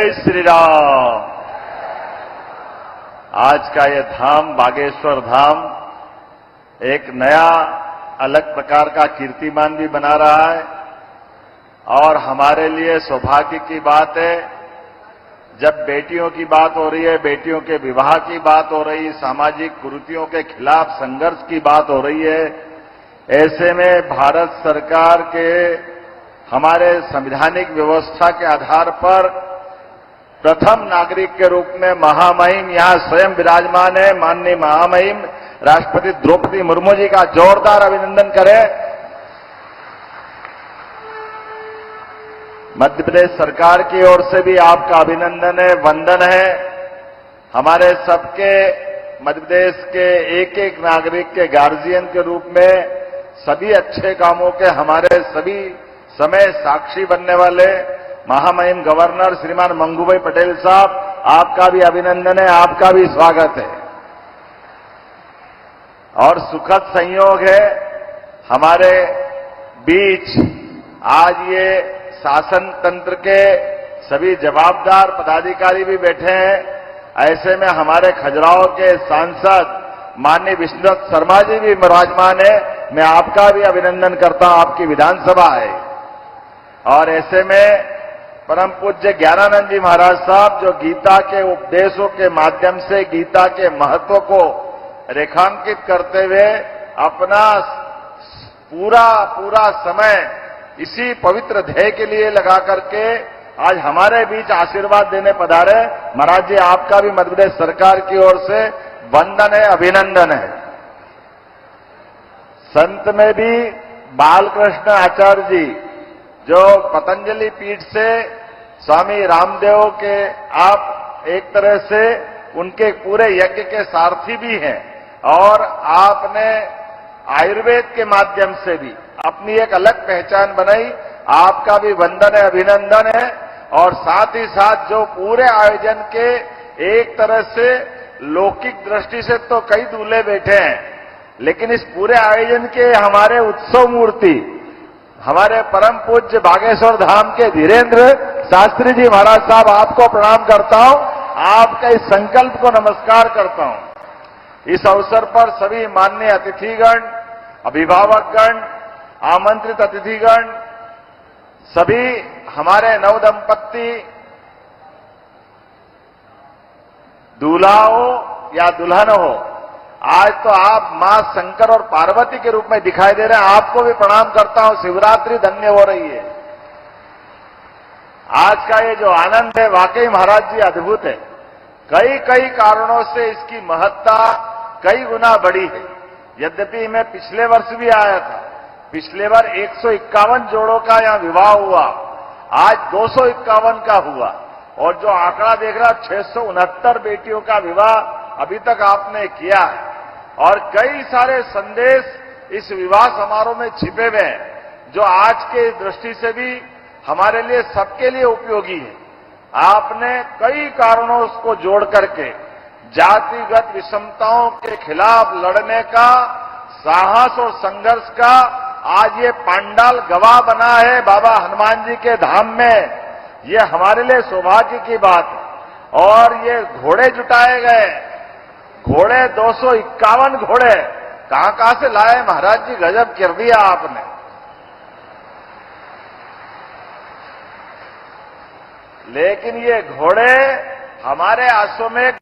जय श्री राम। आज का ये धाम बागेश्वर धाम एक नया अलग प्रकार का कीर्तिमान भी बना रहा है और हमारे लिए सौभाग्य की बात है। जब बेटियों की बात हो रही है, बेटियों के विवाह की बात हो रही है, सामाजिक कुरीतियों के खिलाफ संघर्ष की बात हो रही है, ऐसे में भारत सरकार के हमारे संवैधानिक व्यवस्था के आधार पर प्रथम नागरिक के रूप में महामहिम यहां स्वयं विराजमान है। माननीय महामहिम राष्ट्रपति द्रौपदी मुर्मू जी का जोरदार अभिनंदन करें। मध्य प्रदेश सरकार की ओर से भी आपका अभिनंदन है, वंदन है। हमारे सबके मध्य प्रदेश के एक एक नागरिक के गार्जियन के रूप में सभी अच्छे कामों के हमारे सभी समय साक्षी बनने वाले महामहिम गवर्नर श्रीमान मंगूभाई पटेल साहब, आपका भी अभिनंदन है, आपका भी स्वागत है। और सुखद संयोग है हमारे बीच आज ये शासन तंत्र के सभी जवाबदार पदाधिकारी भी बैठे हैं। ऐसे में हमारे खजुराहो के सांसद माननीय विष्णुदत्त शर्मा जी भी विराजमान है। मैं आपका भी अभिनंदन करता हूं, आपकी विधानसभा है। और ऐसे में परम पूज्य ज्ञानानंद जी महाराज साहब जो गीता के उपदेशों के माध्यम से गीता के महत्व को रेखांकित करते हुए अपना पूरा समय इसी पवित्र ध्येय के लिए लगा करके आज हमारे बीच आशीर्वाद देने पधारे। महाराज जी, आपका भी मध्य प्रदेश सरकार की ओर से वंदन है, अभिनंदन है। संत में भी बालकृष्ण आचार्य जी जो पतंजलि पीठ से स्वामी रामदेव के आप एक तरह से उनके पूरे यज्ञ के सारथी भी हैं और आपने आयुर्वेद के माध्यम से भी अपनी एक अलग पहचान बनाई। आपका भी वंदन है, अभिनंदन है। और साथ ही साथ जो पूरे आयोजन के एक तरह से लौकिक दृष्टि से तो कई दूल्हे बैठे हैं, लेकिन इस पूरे आयोजन के हमारे उत्सव मूर्ति हमारे परम पूज्य बागेश्वर धाम के धीरेन्द्र शास्त्री जी महाराज साहब, आपको प्रणाम करता हूं, आपका इस संकल्प को नमस्कार करता हूं। इस अवसर पर सभी माननीय अतिथिगण, अभिभावकगण, आमंत्रित अतिथिगण, सभी हमारे नवदंपत्ति दूल्हा हो या दुल्हन हो, आज तो आप मां शंकर और पार्वती के रूप में दिखाई दे रहे हैं। आपको भी प्रणाम करता हूं। शिवरात्रि धन्य हो रही है। आज का ये जो आनंद है वाकई महाराज जी अद्भुत है। कई कारणों से इसकी महत्ता कई गुना बढ़ी है। यद्यपि मैं पिछले वर्ष भी आया था, पिछले बार 151 जोड़ों का यहां विवाह हुआ, आज 251 का हुआ और जो आंकड़ा देख रहा 669 बेटियों का विवाह अभी तक आपने किया है। और कई सारे संदेश इस विवाह समारोह में छिपे हुए हैं जो आज के दृष्टि से भी हमारे लिए सबके लिए उपयोगी है। आपने कई कारणों को जोड़ करके जातिगत विषमताओं के खिलाफ लड़ने का साहस और संघर्ष का आज ये पांडाल गवाह बना है बाबा हनुमान जी के धाम में। ये हमारे लिए सौभाग्य की बात है। और ये घोड़े जुटाए गए, घोड़े 251 घोड़े कहां से लाए महाराज जी, गजब कर दिया आपने। लेकिन ये घोड़े हमारे अश्वमेध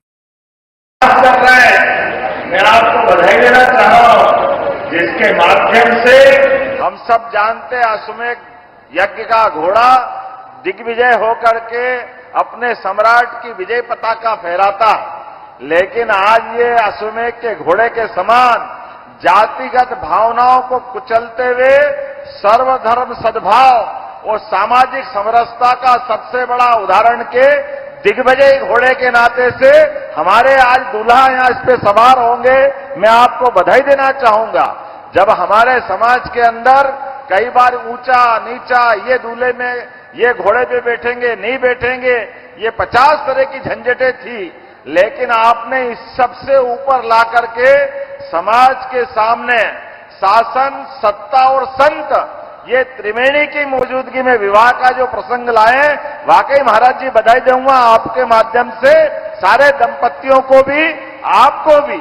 कर रहे हैं। मैं आपको बधाई देना चाह रहा हूं, जिसके माध्यम से हम सब जानते हैं अश्वमेध यज्ञ का घोड़ा दिग्विजय होकर के अपने सम्राट की विजय पताका फहराता है। लेकिन आज ये अश्वमेध के घोड़े के समान जातिगत भावनाओं को कुचलते हुए सर्वधर्म सद्भाव और सामाजिक समरसता का सबसे बड़ा उदाहरण के दिग्विजय घोड़े के नाते से हमारे आज दूल्हा यहां इस पे सवार होंगे। मैं आपको बधाई देना चाहूंगा। जब हमारे समाज के अंदर कई बार ऊंचा नीचा, ये दूल्हे में ये घोड़े पे बैठेंगे नहीं बैठेंगे, ये 50 तरह की झंझटें थी, लेकिन आपने इस सबसे ऊपर ला करके समाज के सामने शासन, सत्ता और संत ये त्रिवेणी की मौजूदगी में विवाह का जो प्रसंग लाए, वाकई महाराज जी बधाई दूंगा आपके माध्यम से सारे दंपतियों को भी, आपको भी।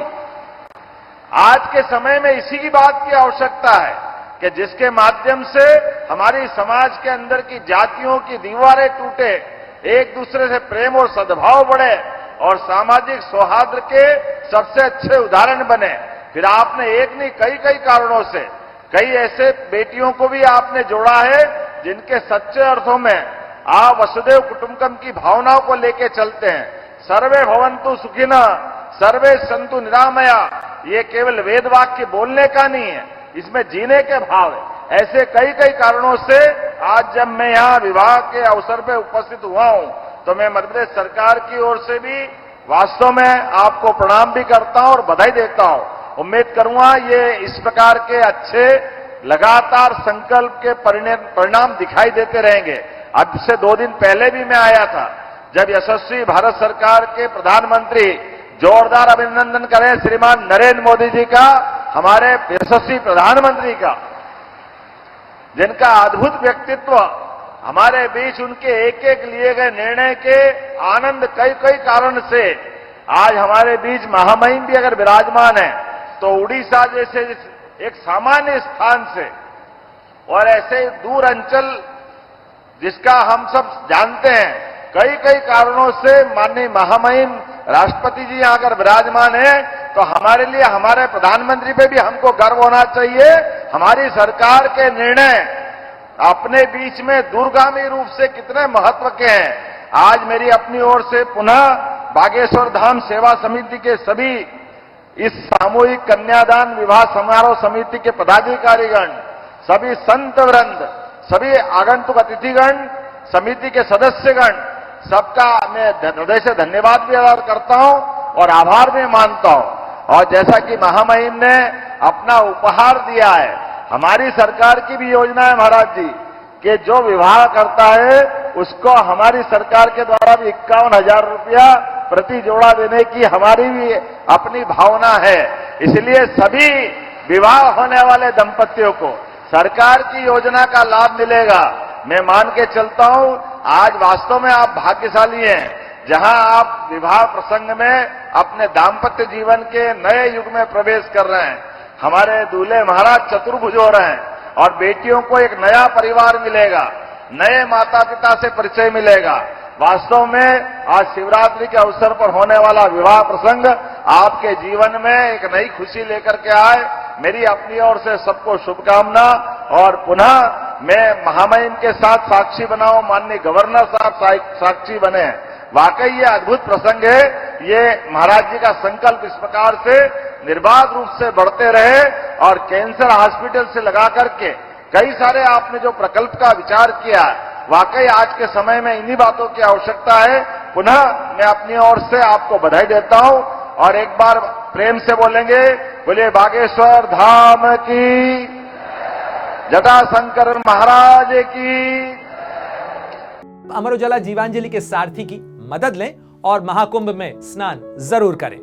आज के समय में इसी की बात की आवश्यकता है कि जिसके माध्यम से हमारी समाज के अंदर की जातियों की दीवारें टूटे, एक दूसरे से प्रेम और सद्भाव बढ़े और सामाजिक सौहार्द के सबसे अच्छे उदाहरण बने। फिर आपने एक नहीं कई कारणों से कई ऐसे बेटियों को भी आपने जोड़ा है जिनके सच्चे अर्थों में आप वसुदेव कुटुंबकम की भावनाओं को लेके चलते हैं। सर्वे भवन्तु सुखिनः, सर्वे सन्तु निरामया, ये केवल वेद वाक्य बोलने का नहीं है, इसमें जीने के भाव है। ऐसे कई कारणों से आज जब मैं यहां विवाह के अवसर पर उपस्थित हुआ हूं तो मैं मध्य प्रदेश सरकार की ओर से भी वास्तव में आपको प्रणाम भी करता हूं और बधाई देता हूं। उम्मीद करूंगा ये इस प्रकार के अच्छे लगातार संकल्प के परिणाम दिखाई देते रहेंगे। अब से 2 दिन पहले भी मैं आया था जब यशस्वी भारत सरकार के प्रधानमंत्री, जोरदार अभिनंदन करें श्रीमान नरेंद्र मोदी जी का, हमारे यशस्वी प्रधानमंत्री का, जिनका अद्भुत व्यक्तित्व, हमारे बीच उनके एक लिए गए निर्णय के आनंद कई कारण से आज हमारे बीच महामहिम भी अगर विराजमान है तो उड़ीसा जैसे एक सामान्य स्थान से और ऐसे दूर अंचल जिसका हम सब जानते हैं, कई कारणों से माननीय महामहिम राष्ट्रपति जी यहां अगर विराजमान है तो हमारे लिए, हमारे प्रधानमंत्री पे भी हमको गर्व होना चाहिए। हमारी सरकार के निर्णय अपने बीच में दूरगामी रूप से कितने महत्व के हैं। आज मेरी अपनी ओर से पुनः बागेश्वर धाम सेवा समिति के सभी इस सामूहिक कन्यादान विवाह समारोह समिति के पदाधिकारीगण, सभी संत वृंद, सभी आगंतुक अतिथिगण, समिति के सदस्यगण, सबका मैं हृदय से धन्यवाद भी अदा करता हूं और आभार भी मानता हूं। और जैसा कि महामहिम ने अपना उपहार दिया है, हमारी सरकार की भी योजना है महाराज जी कि जो विवाह करता है उसको हमारी सरकार के द्वारा भी 51,000 रुपया प्रति जोड़ा देने की हमारी भी अपनी भावना है। इसलिए सभी विवाह होने वाले दंपतियों को सरकार की योजना का लाभ मिलेगा। मैं मान के चलता हूं आज वास्तव में आप भाग्यशाली हैं जहां आप विवाह प्रसंग में अपने दाम्पत्य जीवन के नए युग में प्रवेश कर रहे हैं। हमारे दूल्हे महाराज चतुर्भुज हो रहे हैं और बेटियों को एक नया परिवार मिलेगा, नए माता पिता से परिचय मिलेगा। वास्तव में आज शिवरात्रि के अवसर पर होने वाला विवाह प्रसंग आपके जीवन में एक नई खुशी लेकर के आए। मेरी अपनी ओर से सबको शुभकामना और पुनः मैं महामहिम के साथ साक्षी बनाऊं, माननीय गवर्नर साहब साक्षी बने। वाकई ये अद्भुत प्रसंग है। ये महाराज जी का संकल्प इस प्रकार से निर्बाध रूप से बढ़ते रहे और कैंसर हॉस्पिटल से लगा करके कई सारे आपने जो प्रकल्प का विचार किया, वाकई आज के समय में इन्हीं बातों की आवश्यकता है। पुनः मैं अपनी ओर से आपको बधाई देता हूं और एक बार प्रेम से बोलेंगे, बोले बागेश्वर धाम की, जटाशंकर महाराज की। अमर उजाला जीवांजलि के सारथी की मदद लें और महाकुंभ में स्नान जरूर करें।